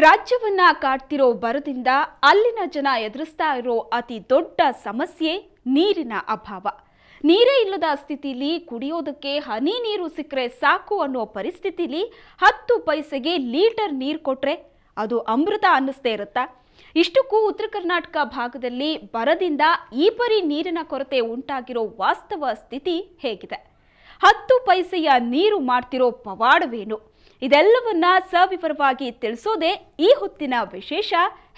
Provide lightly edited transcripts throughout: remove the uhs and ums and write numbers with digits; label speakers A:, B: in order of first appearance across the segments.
A: ರಾಜ್ಯವನ್ನ ಕಾಡ್ತಿರೋ ಬರದಿಂದ ಅಲ್ಲಿನ ಜನ ಎದುರಿಸ್ತಾ ಇರೋ ಅತಿ ದೊಡ್ಡ ಸಮಸ್ಯೆ ನೀರಿನ ಅಭಾವ. ನೀರೇ ಇಲ್ಲದ ಸ್ಥಿತಿಲಿ ಕುಡಿಯೋದಕ್ಕೆ ಹನಿ ನೀರು ಸಿಕ್ಕರೆ ಸಾಕು ಅನ್ನೋ ಪರಿಸ್ಥಿತಿಲಿ 10 ಪೈಸೆಗೆ ಲೀಟರ್ ನೀರು ಕೊಟ್ರೆ ಅದು ಅಮೃತ ಅನ್ನಿಸ್ತಾ ಇರುತ್ತಾ? ಇಷ್ಟಕ್ಕೂ ಉತ್ತರ ಕರ್ನಾಟಕ ಭಾಗದಲ್ಲಿ ಬರದಿಂದ ಈ ಪರಿ ನೀರಿನ ಕೊರತೆ ಉಂಟಾಗಿರೋ ವಾಸ್ತವ ಸ್ಥಿತಿ ಹೇಗಿದೆ? 10 ಪೈಸೆಯ ನೀರು ಮಾಡ್ತಿರೋ ಪವಾಡವೇನು? ಇದೆಲ್ಲವನ್ನ ಸವಿವರವಾಗಿ ತಿಳಿಸೋದೇ ಈ ಹೊತ್ತಿನ ವಿಶೇಷ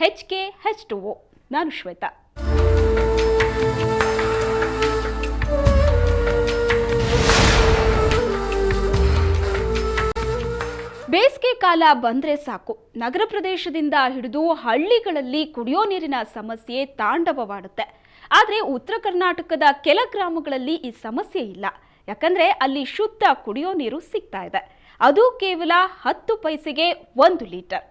A: HK H2O. ನಾನು ಶ್ವೇತಾ. ಬೇಸಿಗೆ ಕಾಲ ಬಂದ್ರೆ ಸಾಕು, ನಗರ ಪ್ರದೇಶದಿಂದ ಹಿಡಿದು ಹಳ್ಳಿಗಳಲ್ಲಿ ಕುಡಿಯೋ ನೀರಿನ ಸಮಸ್ಯೆ ತಾಂಡವವಾಡುತ್ತೆ. ಆದರೆ ಉತ್ತರ ಕರ್ನಾಟಕದ ಕೆಲ ಗ್ರಾಮಗಳಲ್ಲಿ ಈ ಸಮಸ್ಯೆ ಇಲ್ಲ. ಯಾಕಂದ್ರೆ ಅಲ್ಲಿ ಶುದ್ಧ ಕುಡಿಯೋ ನೀರು ಸಿಗ್ತಾ ಇದೆ. ಅದು ಕೇವಲ 10 ಪೈಸೆಗೆ 1 ಲೀಟರ್.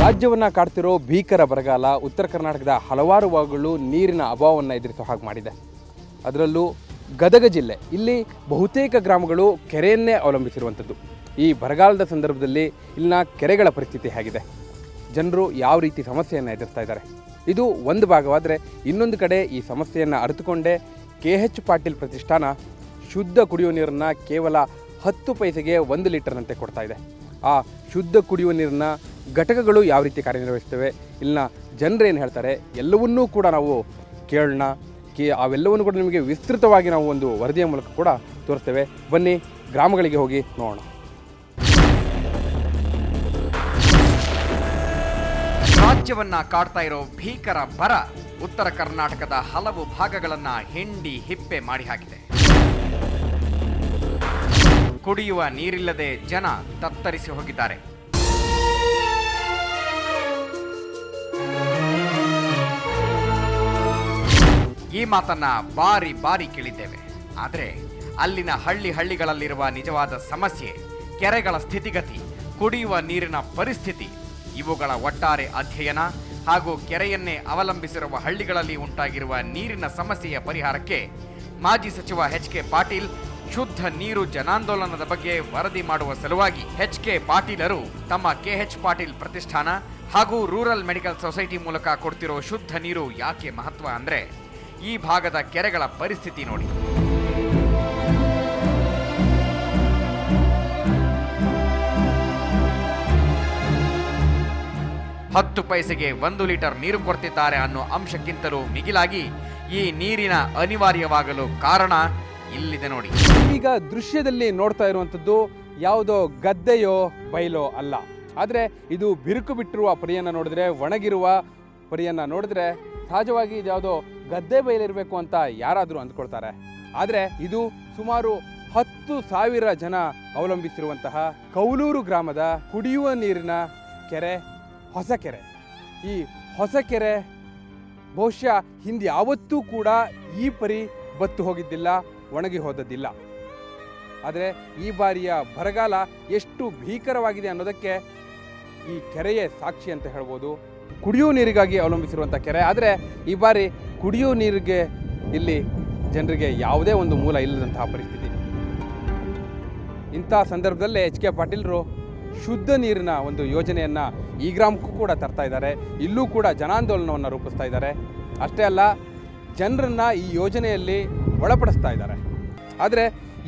B: ರಾಜ್ಯವನ್ನ ಕಾಡ್ತಿರೋ ಭೀಕರ ಬರಗಾಲ ಉತ್ತರ ಕರ್ನಾಟಕದ ಹಲವಾರು ಭಾಗಗಳು ನೀರಿನ ಅಭಾವವನ್ನು ಎದುರಿಸೋ ಹಾಗೆ ಮಾಡಿದೆ. ಅದರಲ್ಲೂ ಗದಗ ಜಿಲ್ಲೆ, ಇಲ್ಲಿ ಬಹುತೇಕ ಗ್ರಾಮಗಳು ಕೆರೆಯನ್ನೇ ಅವಲಂಬಿಸಿರುವಂಥದ್ದು. ಈ ಬರಗಾಲದ ಸಂದರ್ಭದಲ್ಲಿ ಇಲ್ಲಿನ ಕೆರೆಗಳ ಪರಿಸ್ಥಿತಿ ಹೇಗಿದೆ, ಜನರು ಯಾವ ರೀತಿ ಸಮಸ್ಯೆಯನ್ನು ಎದುರಿಸ್ತಾ ಇದ್ದಾರೆ, ಇದು ಒಂದು ಭಾಗವಾದರೆ, ಇನ್ನೊಂದು ಕಡೆ ಈ ಸಮಸ್ಯೆಯನ್ನು ಅರಿತುಕೊಂಡೇ KH ಪಾಟೀಲ್ ಪ್ರತಿಷ್ಠಾನ ಶುದ್ಧ ಕುಡಿಯುವ ನೀರನ್ನು ಕೇವಲ 10 ಪೈಸೆಗೆ 1 ಲೀಟರ್ನಂತೆ ಕೊಡ್ತಾ ಇದೆ. ಆ ಶುದ್ಧ ಕುಡಿಯುವ ನೀರಿನ ಘಟಕಗಳು ಯಾವ ರೀತಿ ಕಾರ್ಯನಿರ್ವಹಿಸ್ತವೆ, ಇಲ್ಲಿನ ಜನರು ಏನು ಹೇಳ್ತಾರೆ, ಎಲ್ಲವನ್ನೂ ಕೂಡ ನಾವು ಕೇಳೋಣ. ಅವೆಲ್ಲವನ್ನು ಕೂಡ ನಿಮಗೆ ವಿಸ್ತೃತವಾಗಿ ನಾವು ಒಂದು ವರದಿಯ ಮೂಲಕ ಕೂಡ ತೋರಿಸ್ತೇವೆ. ಬನ್ನಿ ಗ್ರಾಮಗಳಿಗೆ ಹೋಗಿ ನೋಡೋಣ.
C: ರಾಜ್ಯವನ್ನ ಕಾಡ್ತಾ ಇರೋ ಭೀಕರ ಬರ ಉತ್ತರ ಕರ್ನಾಟಕದ ಹಲವು ಭಾಗಗಳನ್ನ ಹಿಂಡಿ ಹಿಪ್ಪೆ ಮಾಡಿ ಹಾಕಿದೆ. ಕುಡಿಯುವ ನೀರಿಲ್ಲದೆ ಜನ ತತ್ತರಿಸಿ ಹೋಗಿದ್ದಾರೆ. ಈ ಮಾತನ್ನ ಬಾರಿ ಬಾರಿ ಕೇಳಿದ್ದೇವೆ. ಆದರೆ ಅಲ್ಲಿನ ಹಳ್ಳಿಗಳಲ್ಲಿರುವ ನಿಜವಾದ ಸಮಸ್ಯೆ, ಕೆರೆಗಳ ಸ್ಥಿತಿಗತಿ, ಕುಡಿಯುವ ನೀರಿನ ಪರಿಸ್ಥಿತಿ, ಇವುಗಳ ಒಟ್ಟಾರೆ ಅಧ್ಯಯನ ಹಾಗೂ ಕೆರೆಯನ್ನೇ ಅವಲಂಬಿಸಿರುವ ಹಳ್ಳಿಗಳಲ್ಲಿ ಉಂಟಾಗಿರುವ ನೀರಿನ ಸಮಸ್ಯೆಯ ಪರಿಹಾರಕ್ಕೆ ಮಾಜಿ ಸಚಿವ HK ಪಾಟೀಲ್ ಶುದ್ಧ ನೀರು ಜನಾಂದೋಲನದ ಬಗ್ಗೆ ವರದಿ ಮಾಡುವ ಸಲುವಾಗಿ HK ಪಾಟೀಲರು ತಮ್ಮ KH ಪಾಟೀಲ್ ಪ್ರತಿಷ್ಠಾನ ಹಾಗೂ ರೂರಲ್ ಮೆಡಿಕಲ್ ಸೊಸೈಟಿ ಮೂಲಕ ಕೊಡ್ತಿರೋ ಶುದ್ಧ ನೀರು ಯಾಕೆ ಮಹತ್ವ ಅಂದ್ರೆ, ಈ ಭಾಗದ ಕೆರೆಗಳ ಪರಿಸ್ಥಿತಿ ನೋಡಿ. ಹತ್ತು ಪೈಸೆಗೆ 1 ಲೀಟರ್ ನೀರು ಕೊಡ್ತಿದ್ದಾರೆ ಅನ್ನೋ ಅಂಶಕ್ಕಿಂತಲೂ ಮಿಗಿಲಾಗಿ ಈ ನೀರಿನ ಅನಿವಾರ್ಯವಾಗಲು ಕಾರಣ ಇಲ್ಲಿದೆ ನೋಡಿ.
B: ಈಗ ದೃಶ್ಯದಲ್ಲಿ ನೋಡ್ತಾ ಇರುವಂಥದ್ದು ಯಾವುದೋ ಗದ್ದೆಯೋ ಬೈಲೋ ಅಲ್ಲ. ಆದರೆ ಇದು ಬಿರುಕು ಬಿಟ್ಟಿರುವ ಪರಿಯನ್ನು ನೋಡಿದ್ರೆ, ಒಣಗಿರುವ ಪರಿಯನ್ನು ನೋಡಿದ್ರೆ ಸಹಜವಾಗಿ ಇದು ಯಾವುದೋ ಗದ್ದೆ ಬೈಲಿರಬೇಕು ಅಂತ ಯಾರಾದರೂ ಅಂದ್ಕೊಳ್ತಾರೆ. ಆದರೆ ಇದು ಸುಮಾರು 10,000 ಜನ ಅವಲಂಬಿಸಿರುವಂತಹ ಕೌಲೂರು ಗ್ರಾಮದ ಕುಡಿಯುವ ನೀರಿನ ಕೆರೆ, ಹೊಸಕೆರೆ. ಈ ಹೊಸಕೆರೆ ಬಹುಶಃ ಹಿಂದೆ ಯಾವತ್ತೂ ಕೂಡ ಈ ಪರಿ ಬತ್ತು ಹೋಗಿದ್ದಿಲ್ಲ, ಒಣಗಿ ಹೋದದ್ದಿಲ್ಲ. ಆದರೆ ಈ ಬಾರಿಯ ಬರಗಾಲ ಎಷ್ಟು ಭೀಕರವಾಗಿದೆ ಅನ್ನೋದಕ್ಕೆ ಈ ಕೆರೆಯೇ ಸಾಕ್ಷಿ ಅಂತ ಹೇಳ್ಬೋದು. ಕುಡಿಯುವ ನೀರಿಗಾಗಿ ಅವಲಂಬಿಸಿರುವಂಥ ಕೆರೆ, ಆದರೆ ಈ ಬಾರಿ ಕುಡಿಯುವ ನೀರಿಗೆ ಇಲ್ಲಿ ಜನರಿಗೆ ಯಾವುದೇ ಒಂದು ಮೂಲ ಇಲ್ಲದಂತಹ ಪರಿಸ್ಥಿತಿ. ಇಂಥ ಸಂದರ್ಭದಲ್ಲೇ HK ಪಾಟೀಲರು ಶುದ್ಧ ನೀರಿನ ಒಂದು ಯೋಜನೆಯನ್ನು ಈ ಗ್ರಾಮಕ್ಕೂ ಕೂಡ ತರ್ತಾ ಇದ್ದಾರೆ. ಇಲ್ಲೂ ಕೂಡ ಜನಾಂದೋಲನವನ್ನು ರೂಪಿಸ್ತಾ ಇದ್ದಾರೆ. ಅಷ್ಟೇ ಅಲ್ಲ, ಜನರನ್ನು ಈ ಯೋಜನೆಯಲ್ಲಿ ಒಳಪಡಿಸ್ತಾ ಇದ್ದಾರೆ. ಆದರೆ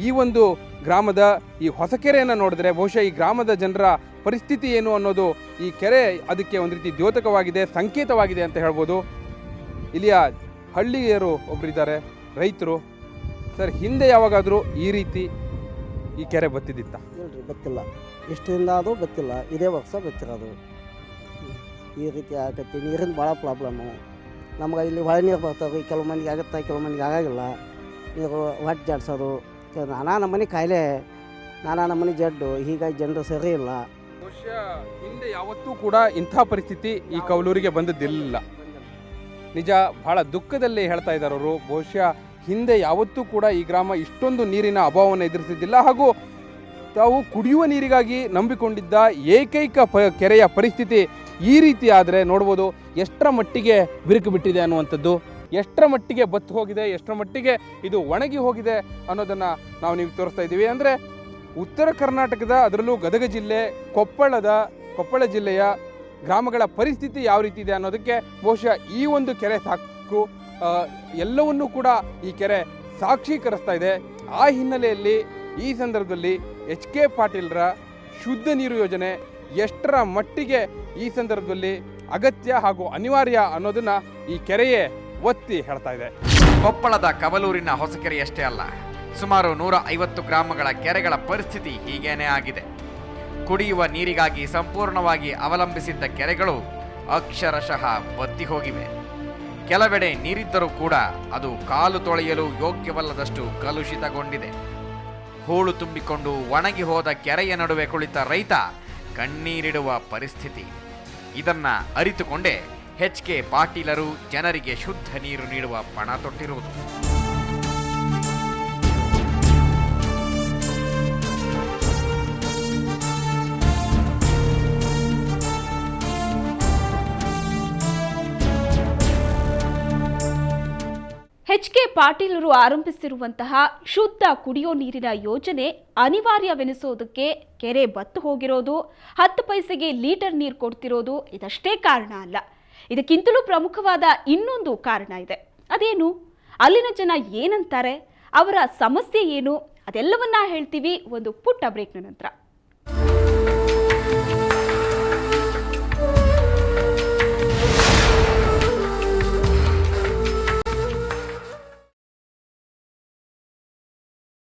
B: ಈ ಒಂದು ಗ್ರಾಮದ ಈ ಹೊಸಕೆರೆಯನ್ನು ನೋಡಿದ್ರೆ ಬಹುಶಃ ಈ ಗ್ರಾಮದ ಜನರ ಪರಿಸ್ಥಿತಿ ಏನು ಅನ್ನೋದು, ಈ ಕೆರೆ ಅದಕ್ಕೆ ಒಂದು ರೀತಿ ದ್ಯೋತಕವಾಗಿದೆ, ಸಂಕೇತವಾಗಿದೆ ಅಂತ ಹೇಳ್ಬೋದು. ಇಲ್ಲಿಯ ಹಳ್ಳಿಯರು ಒಬ್ಬರಿದ್ದಾರೆ, ರೈತರು. ಸರ್, ಹಿಂದೆ ಯಾವಾಗಾದರೂ ಈ ರೀತಿ ಈ ಕೆರೆ ಬತ್ತಿದ್ದಿತ್ತ?
D: ಇಲ್ರಿ, ಗೊತ್ತಿಲ್ಲ. ಇಷ್ಟರಿಂದ ಅದು ಗೊತ್ತಿಲ್ಲ, ಇದೇ ವರ್ಷ ಗೊತ್ತಿರೋದು. ಈ ರೀತಿ ಆಗತ್ತೆ. ನೀರಿನ ಭಾಳ ಪ್ರಾಬ್ಲಮ್ಮು ನಮ್ಗೆ. ಇಲ್ಲಿ ಹೊಳೆ ನೀರು ಬರ್ತಾವೆ, ಕೆಲವು ಮಂದಿಗೆ ಆಗುತ್ತೆ, ಕೆಲವು ಮಂದಿಗೆ ಆಗೋಲ್ಲ. ನೀರು ಹೊಟ್ಟೆ ಜಾಡ್ಸೋದು, ನಾನಾ ನಮ್ಮನೆ ಕಾಯಿಲೆ, ನಾನಾ ನಮ್ಮನೆ ಜಡ್ಡು, ಹೀಗಾಗಿ ಜನರು ಸರಿ ಇಲ್ಲ.
B: ಬಹುಶಃ ಹಿಂದೆ ಯಾವತ್ತೂ ಕೂಡ ಇಂಥ ಪರಿಸ್ಥಿತಿ ಈ ಕೌಲೂರಿಗೆ ಬಂದದ್ದಿಲ್ಲ. ನಿಜ, ಬಹಳ ದುಃಖದಲ್ಲಿ ಹೇಳ್ತಾ ಇದ್ದಾರೆ ಅವರು. ಬಹುಶಃ ಹಿಂದೆ ಯಾವತ್ತೂ ಕೂಡ ಈ ಗ್ರಾಮ ಇಷ್ಟೊಂದು ನೀರಿನ ಅಭಾವವನ್ನು ಎದುರಿಸಿದ್ದಿಲ್ಲ. ಹಾಗೂ ತಾವು ಕುಡಿಯುವ ನೀರಿಗಾಗಿ ನಂಬಿಕೊಂಡಿದ್ದ ಏಕೈಕ ಕೆರೆಯ ಪರಿಸ್ಥಿತಿ ಈ ರೀತಿ ಆದರೆ ನೋಡ್ಬೋದು ಎಷ್ಟರ ಮಟ್ಟಿಗೆ ಬಿರುಕು ಬಿಟ್ಟಿದೆ ಅನ್ನುವಂಥದ್ದು. ಎಷ್ಟರ ಮಟ್ಟಿಗೆ ಬತ್ತು ಹೋಗಿದೆ, ಎಷ್ಟರ ಮಟ್ಟಿಗೆ ಇದು ಒಣಗಿ ಹೋಗಿದೆ ಅನ್ನೋದನ್ನು ನಾವು ನೀವು ತೋರಿಸ್ತಾ ಇದ್ದೀವಿ. ಅಂದರೆ ಉತ್ತರ ಕರ್ನಾಟಕದ ಅದರಲ್ಲೂ ಗದಗ ಜಿಲ್ಲೆ ಕೊಪ್ಪಳ ಜಿಲ್ಲೆಯ ಗ್ರಾಮಗಳ ಪರಿಸ್ಥಿತಿ ಯಾವ ರೀತಿ ಇದೆ ಅನ್ನೋದಕ್ಕೆ ಬಹುಶಃ ಈ ಒಂದು ಕೆರೆ ಸಾಕು. ಎಲ್ಲವನ್ನೂ ಕೂಡ ಈ ಕೆರೆ ಸಾಕ್ಷೀಕರಿಸ್ತಾ ಇದೆ. ಆ ಹಿನ್ನೆಲೆಯಲ್ಲಿ ಈ ಸಂದರ್ಭದಲ್ಲಿ HK ಪಾಟೀಲ್ರ ಶುದ್ಧ ನೀರು ಯೋಜನೆ ಎಷ್ಟರ ಮಟ್ಟಿಗೆ ಈ ಸಂದರ್ಭದಲ್ಲಿ ಅಗತ್ಯ ಹಾಗೂ ಅನಿವಾರ್ಯ ಅನ್ನೋದನ್ನ ಈ ಕೆರೆಯೇ ಒತ್ತಿ ಹೇಳ್ತಾ ಇದೆ.
C: ಕೊಪ್ಪಳದ ಕವಲೂರಿನ ಹೊಸಕೆರೆಯಷ್ಟೇ ಅಲ್ಲ, ಸುಮಾರು 150 ಗ್ರಾಮಗಳ ಕೆರೆಗಳ ಪರಿಸ್ಥಿತಿ ಹೀಗೇನೇ ಆಗಿದೆ. ಕುಡಿಯುವ ನೀರಿಗಾಗಿ ಸಂಪೂರ್ಣವಾಗಿ ಅವಲಂಬಿಸಿದ್ದ ಕೆರೆಗಳು ಅಕ್ಷರಶಃ ಬತ್ತಿ ಹೋಗಿವೆ. ಕೆಲವೆಡೆ ನೀರಿದ್ದರೂ ಕೂಡ ಅದು ಕಾಲು ತೊಳೆಯಲು ಯೋಗ್ಯವಲ್ಲದಷ್ಟು ಕಲುಷಿತಗೊಂಡಿದೆ. ಹೂಳು ತುಂಬಿಕೊಂಡು ಒಣಗಿ ಹೋದ ಕೆರೆಯ ನಡುವೆ ಕುಳಿತ ರೈತ ಕಣ್ಣೀರಿಡುವ ಪರಿಸ್ಥಿತಿ. ಇದನ್ನ ಅರಿತುಕೊಂಡೇ HK ಪಾಟೀಲರು ಜನರಿಗೆ ಶುದ್ಧ ನೀರು ನೀಡುವ ಪಣ ತೊಟ್ಟಿರುವುದು.
A: HK ಪಾಟೀಲರು ಆರಂಭಿಸಿರುವಂತಹ ಶುದ್ಧ ಕುಡಿಯೋ ನೀರಿನ ಯೋಜನೆ ಅನಿವಾರ್ಯವೆನಿಸೋದಕ್ಕೆ ಕೆರೆ ಬತ್ತು ಹೋಗಿರೋದು, 10 ಪೈಸೆಗೆ ಲೀಟರ್ ನೀರು ಕೊಡ್ತಿರೋದು ಇದಷ್ಟೇ ಕಾರಣ ಅಲ್ಲ. ಇದಕ್ಕಿಂತಲೂ ಪ್ರಮುಖವಾದ ಇನ್ನೊಂದು ಕಾರಣ ಇದೆ. ಅದೇನು? ಅಲ್ಲಿನ ಜನ ಏನಂತಾರೆ, ಅವರ ಸಮಸ್ಯೆ ಏನು, ಅದೆಲ್ಲವನ್ನ ಹೇಳ್ತೀವಿ ಒಂದು ಪುಟ್ಟ ಬ್ರೇಕ್ನ ನಂತರ.